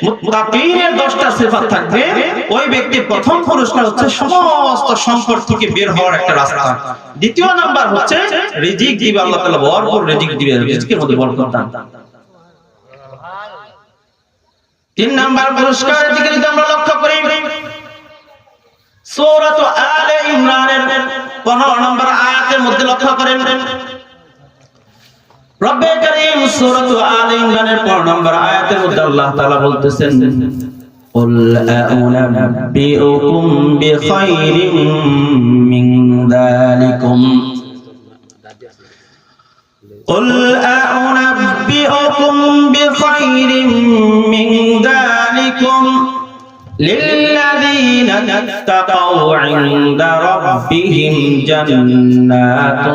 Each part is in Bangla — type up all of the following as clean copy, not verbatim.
মুত্তাকিনের 10টা সিফাত থাকবে, ওই ব্যক্তির প্রথম পুরস্কার হচ্ছে সমস্ত সম্পদ থেকে বের হওয়ার একটা রাস্তা। দ্বিতীয় নাম্বার হচ্ছে রিজিক দিবে আল্লাহ তাআলা, ভরপুর রিজিক দিবে, রিজিকের মধ্যে বরকত দান। 3 নাম্বার পুরস্কারের দিকে যদি আমরা লক্ষ্য করি, সূরা আলে ইমরানের 15 নম্বর আয়াতের মধ্যে লক্ষ্য করেন, রব্বে কারীম সূরা আলে ইমরানের 15 নম্বর আয়াতের মধ্যে আল্লাহ তাআলা বলতেছেন, কুল আউনাব্বিউকুম বিখাইরিম মিন যালিকুম قل أعنبئكم بخير من ذلكم للذين اتقوا عند ربهم جنات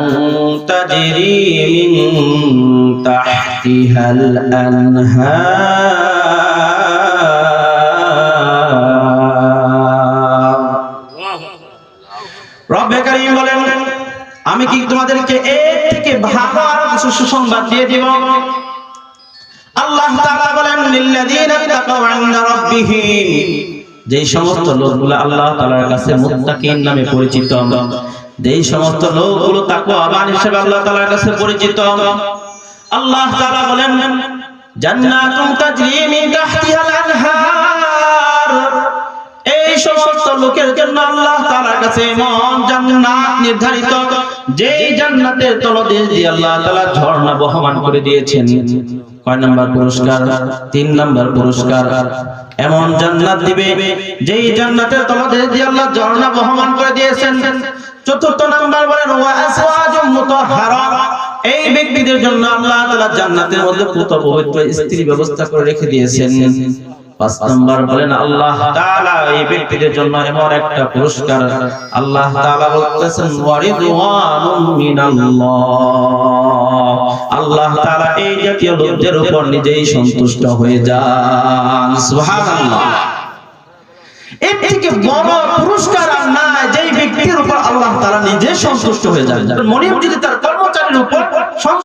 تجري من تحتها الأنهار رب كريم বলেন, আমি কি তোমাদেরকে এর থেকে ভালো কিছু সুসংবাদ দিয়ে দিব? আল্লাহ তাআলা বলেন, লিল্লাযীনা তাকাউ ইনদা রাব্বিহিম, যেই সমস্ত লোকগুলো আল্লাহ তাআলার কাছে মুত্তাকিন নামে পরিচিত, যেই সমস্ত লোকগুলো তাকওয়াবান হিসেবে আল্লাহ তাআলার কাছে পরিচিত, আল্লাহ তাআলা বলেন, জান্নাতুন তাজরি মিন তাহতিহাল আনহার, এই সমস্ত লোকের জন্য আল্লাহ তাআলার কাছে এমন জান্নাত নির্ধারিত, যেই জান্নাতের তলদেশ দিয়ে আল্লাহ তাআলা ঝর্ণা বহমান করে দিয়েছেন। কয় নাম্বার পুরস্কার? 3 নাম্বার পুরস্কার। এমন জান্নাত দিবে যেই জান্নাতের তলদেশ দিয়ে আল্লাহ ঝর্ণা বহমান করে দিয়েছেন। 4th নাম্বার বলেন, ওয়া আসওয়াজুম মুতাহহারা, এই ব্যক্তিদের জন্য আল্লাহ তাআলা জান্নাতের মধ্যে পুত পবিত্র স্ত্রী ব্যবস্থা করে রেখে দিয়েছেন। 5 নাম্বার বলেন, আল্লাহ তাআলা এই ব্যক্তিদের জন্য এমন একটা পুরস্কার আল্লাহ তাআলা বলতেছেন, ওয়ারিদওয়ানুম মিনাল্লাহ, আল্লাহ তাআলা এই জাতীয় লোকদের উপর নিজেই সন্তুষ্ট হয়ে যান। সুবহানাল্লাহ। এর থেকে বড় পুরস্কার আর নাই, যেই ব্যক্তির উপর আল্লাহ তাআলা নিজে সন্তুষ্ট হয়ে যান। মনিব যদি তার কর্মচারীর উপর